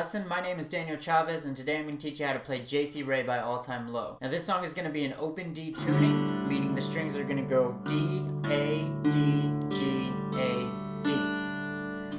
lesson. My name is Daniel Chavez, and today I'm going to teach you how to play Jasey Rae by All Time Low. Now this song is going to be an open D tuning, meaning the strings are going to go D, A, D, G, A, D.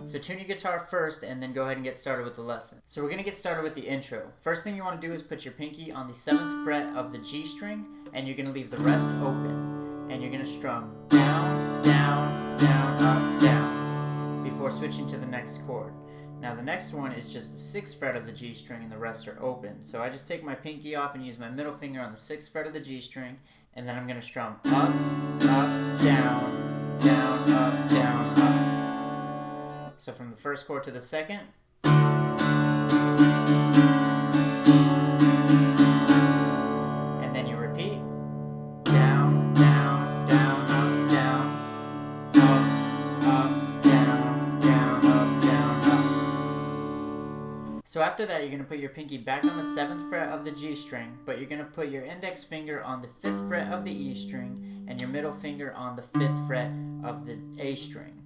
So tune your guitar first and then go ahead and get started with the lesson. So we're going to get started with the intro. First thing you want to do is put your pinky on the 7th fret of the G string, and you're going to leave the rest open. And you're going to strum down, down, down, up, down, before switching to the next chord. Now the next one is just the 6th fret of the G string and the rest are open. So I just take my pinky off and use my middle finger on the 6th fret of the G string, and then I'm going to strum up, up, down, down, up, down, up. So from the first chord to the second. And then you repeat. Down, down, down, up, down, up, up, down, down, up, down, up. So after that, you're going to put your pinky back on the 7th fret of the G string, but you're going to put your index finger on the 5th fret of the E string and your middle finger on the 5th fret of the A string.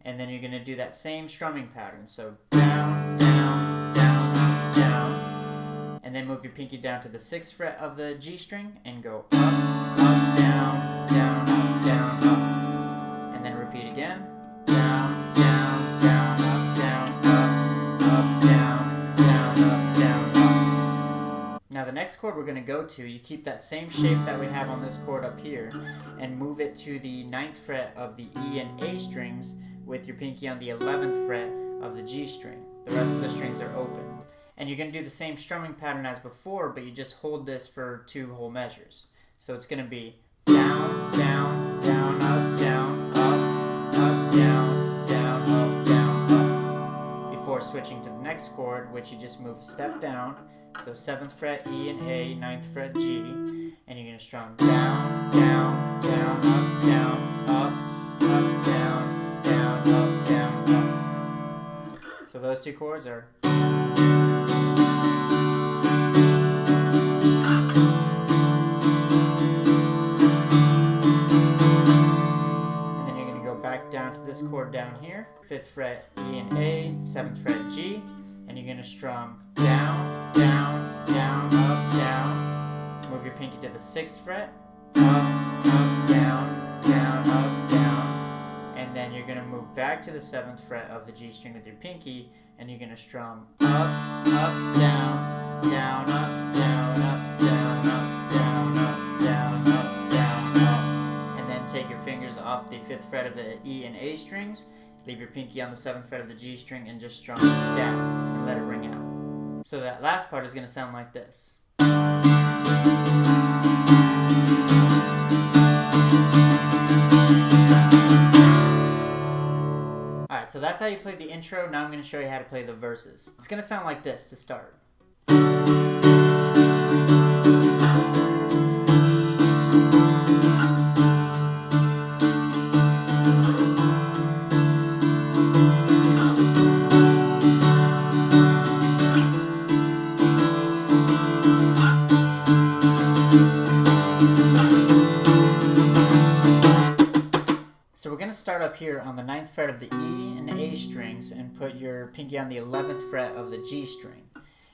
And then you're going to do that same strumming pattern. So down, down, down, up, down. And then move your pinky down to the 6th fret of the G string and go up, up, down, down, up, down, up. And then repeat again. Down, down, down, up, down, up, up, down, down, up, down, up. Now the next chord we're going to go to, you keep that same shape that we have on this chord up here and move it to the 9th fret of the E and A strings with your pinky on the 11th fret of the G string. The rest of the strings are open. And you're going to do the same strumming pattern as before, but you just hold this for 2 whole measures. So it's going to be down, down, down, up, down, up, up, down, down, up, down, up. Before switching to the next chord, which you just move a step down. So 7th fret E and A, 9th fret G, and you're going to strum down, down, down, up, down, up, up, down, down, up, down, up. So those 2 chords are. And then you're going to go back down to this chord down here, 5th fret E and A, 7th fret G, and you're going to strum down, down, down, up, down. Move your pinky to the 6th fret, up, up, down, down, up, down. And then you're going to move back to the 7th fret of the G string with your pinky, and you're going to strum up, up, down, down, up, down, up, down, up, down, up, down, up, down, up. And then take your fingers off the 5th fret of the E and A strings, leave your pinky on the 7th fret of the G string, and just strum down and let it ring out. So that last part is going to sound like this. Alright, so that's how you play the intro. Now I'm going to show you how to play the verses. It's going to sound like this to start. So we're going to start up here on the 9th fret of the E and A strings and put your pinky on the 11th fret of the G string.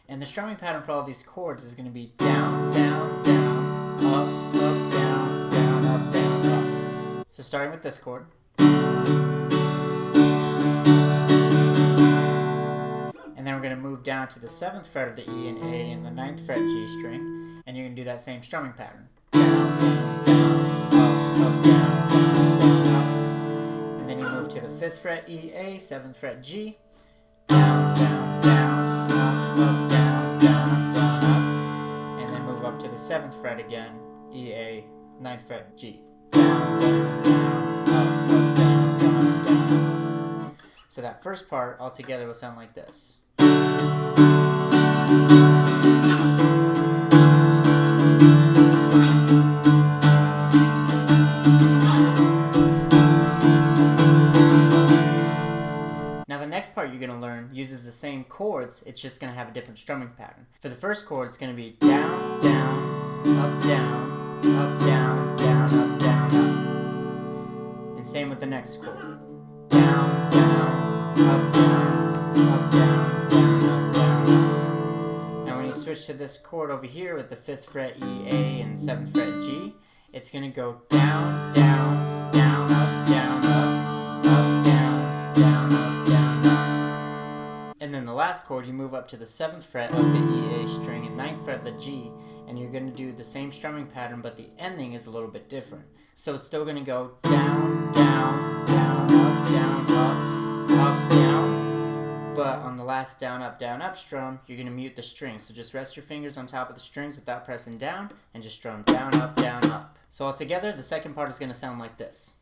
And the strumming pattern for all these chords is going to be down, down, down, up, up, down, down, up, down, up. So starting with this chord. And then we're going to move down to the 7th fret of the E and A and the 9th fret G string. And you're going to do that same strumming pattern. Down, down, down, up, down, down, down, up. And then you move to the 5th fret E, A, 7th fret G. Down, down, down, up, down, down, down, up. And then move up to the 7th fret again, E, A, 9th fret G. Down, down, down, up, down, down, down. So that first part all together will sound like this. Now the next part you're going to learn uses the same chords, it's just going to have a different strumming pattern. For the first chord, it's going to be down, down, up, down, up, down, down, up, down, up. And same with the next chord. Down, down, up, down, up, down, down, up, down, when you switch to this chord over here with the 5th fret E, A, and 7th fret G, it's going to go down, down, down, up, down, up, up, down, down, up, down, up. And then the last chord, you move up to the 7th fret of the E, A string and 9th fret of the G, and you're going to do the same strumming pattern, but the ending is a little bit different. So it's still going to go down, down, down, up, down, up, down. But on the last down, up strum, you're going to mute the string. So just rest your fingers on top of the strings without pressing down, and just strum down, up, down, up. So altogether, the second part is going to sound like this.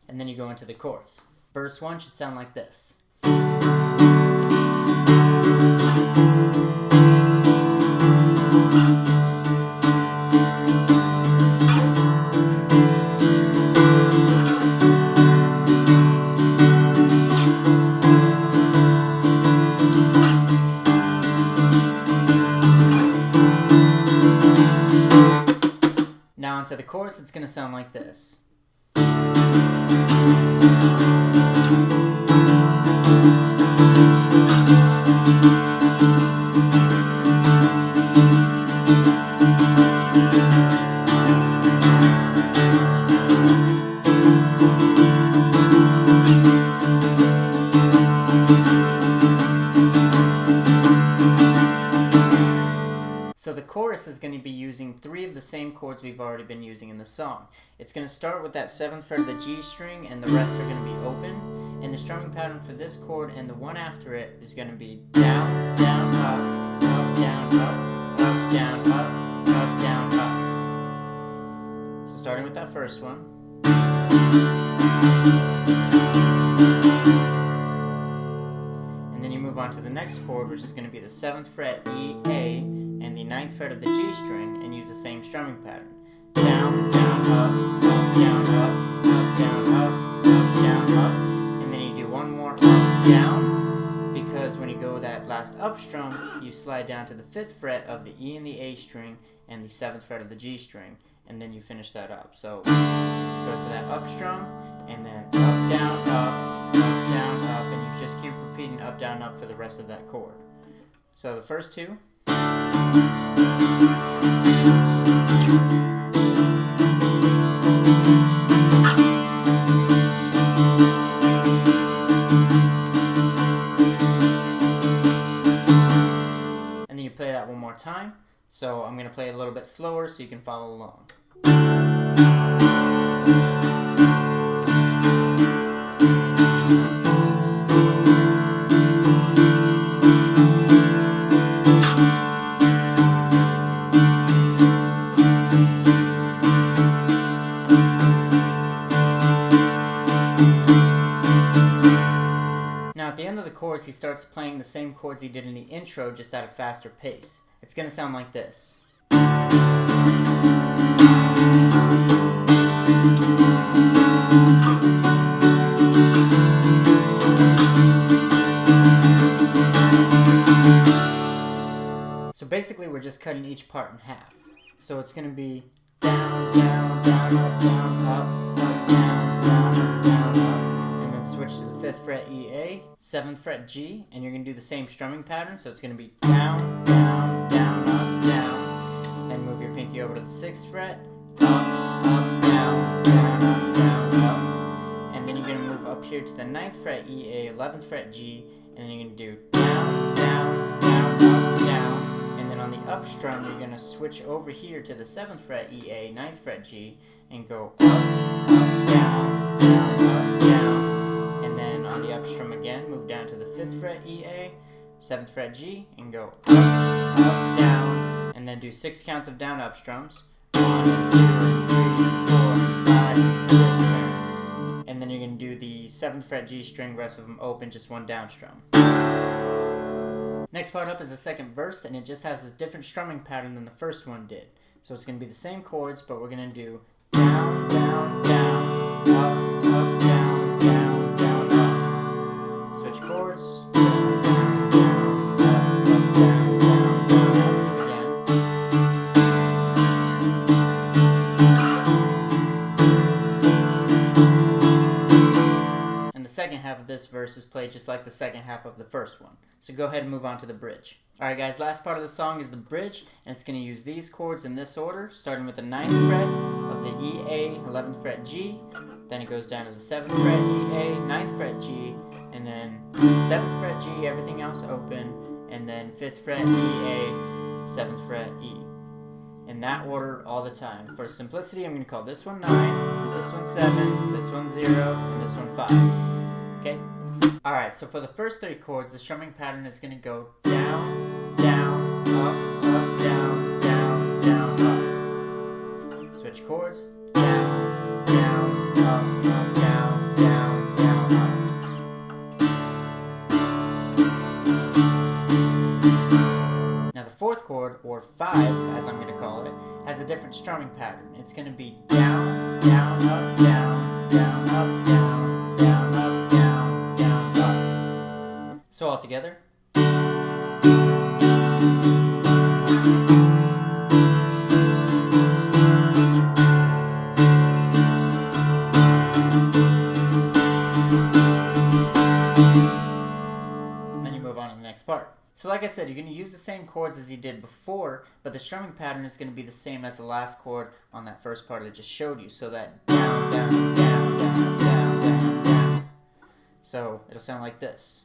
And then you go into the chorus. Verse 1 should sound like this. Now into the chorus, it's going to sound like this. So the chorus is going to be using 3 of the same chords we've already been using in the song. It's going to start with that 7th fret of the G string, and the rest are going to be open. And the strumming pattern for this chord and the one after it is going to be down, down, up, down, up, down, up, down, up. So starting with that first one. And then you move on to the next chord, which is going to be the 7th fret E, A, and the 9th fret of the G string, and use the same strumming pattern. Down, down, up, down, up, down, up, down, up. And then you do one more up, down, because when you go that last up strum, you slide down to the 5th fret of the E and the A string and the 7th fret of the G string, and then you finish that up. So it goes to that up strum, and then up, down, up, and you just keep repeating up, down, up for the rest of that chord. So the first two. And then you play that one more time. So I'm going to play it a little bit slower so you can follow along. Now at the end of the chorus, he starts playing the same chords he did in the intro, just at a faster pace. It's going to sound like this. So basically we're just cutting each part in half. So it's going to be down, down, down, up, down, up, down, down, down, up. And then switch to the 5th fret E, A, 7th fret G, and you're going to do the same strumming pattern. So it's going to be down, down, down, up, down. Then move your pinky over to the 6th fret, up, down, down, up, down, up. And then you're going to move up here to the 9th fret E, A, 11th fret G, and then you're going to do down, down, down, up, down. And then on the up strum, you're going to switch over here to the 7th fret E, A, 9th fret G, and go up, down, down, up, down. And then on the up strum again, move down to the 5th fret E, A, 7th fret G, and go up, down. And then do 6 counts of down up strums. 1, 2, 3, 4, 5, 6, and then you're going to do the 7th fret G string, rest of them open, just one down strum. Next part up is the second verse, and it just has a different strumming pattern than the first one did. So it's going to be the same chords, but we're going to do down, down, down, up, down, down, down, up. Switch chords. Down, down, down, up, down, down, down, up again. this verse is played just like the second half of the first one. So go ahead and move on to the bridge. Alright guys, last part of the song is the bridge, and it's going to use these chords in this order, starting with the 9th fret of the E, A, 11th fret G, then it goes down to the 7th fret E, A, 9th fret G, and then 7th fret G, everything else open, and then 5th fret E, A, 7th fret E. In that order all the time. For simplicity, I'm going to call this one 9, this one 7, this one 0, and this one 5. Okay? Alright, so for the first 3 chords, the strumming pattern is going to go down, down, up, down, down, down, up. Switch chords. Down, down, up, down, down, down, up. Now the 4th chord, or 5, as I'm going to call it, has a different strumming pattern. It's going to be down, down, up, down, down, up, down, down, up, down, down, up. So all together. Then you move on to the next part. So like I said, you're going to use the same chords as you did before, but the strumming pattern is going to be the same as the last chord on that first part I just showed you. So that down, down, down, down, down, down, down. So it'll sound like this.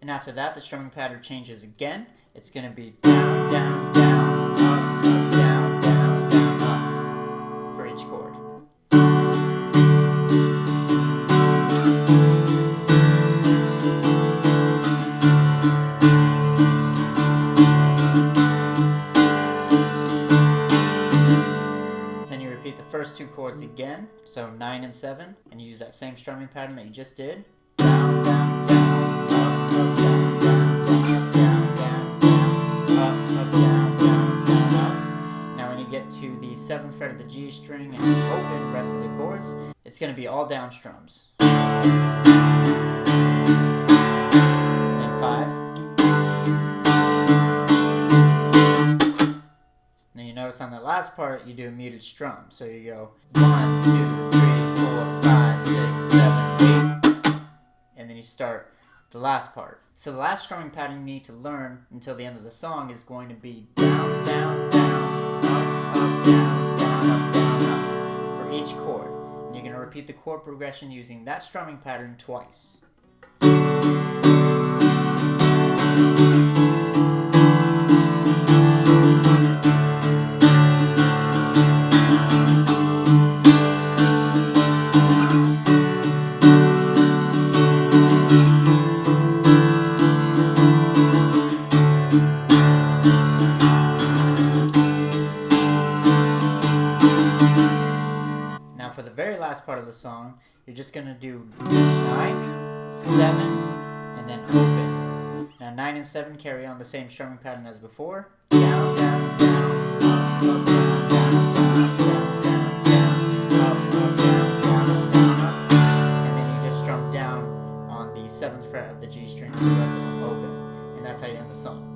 And after that, the strumming pattern changes again. It's going to be down, down, down, up, down, down, down, up for each chord. Then you repeat the first 2 chords again, so 9 and 7, and you use that same strumming pattern that you just did. Down, down, down, up, down, down, down, down, down, up, down, down, down, up. Now when you get to the 7th fret of the G string and open the rest of the chords, it's going to be all down strums. Then 5. Then you notice on the last part you do a muted strum. So you go 1, 2, 3, 4, 5, 6, 7, 8. And then you start the last part. So the last strumming pattern you need to learn until the end of the song is going to be down, down, down, up, down, down, up, down, up for each chord. And you're going to repeat the chord progression using that strumming pattern twice. For the very last part of the song, you're just going to do 9, 7, and then open. Now 9 and 7 carry on the same strumming pattern as before. Down, down, down, up, down, down, down, down, down, up, down, down, down, up. And then you just strum down on the 7th fret of the G string and the rest of them open. And that's how you end the song.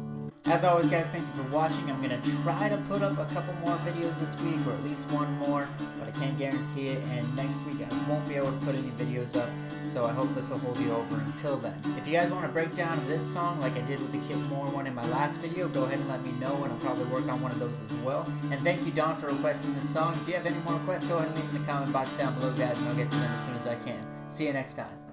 As always guys, thank you for watching. I'm going to try to put up a couple more videos this week, or at least one more, but I can't guarantee it, and next week I won't be able to put any videos up, so I hope this will hold you over until then. If you guys want a breakdown of this song like I did with the Kit Moore one in my last video, go ahead and let me know, and I'll probably work on one of those as well. And thank you Don for requesting this song. If you have any more requests, go ahead and leave them in the comment box down below guys, and I'll get to them as soon as I can. See you next time.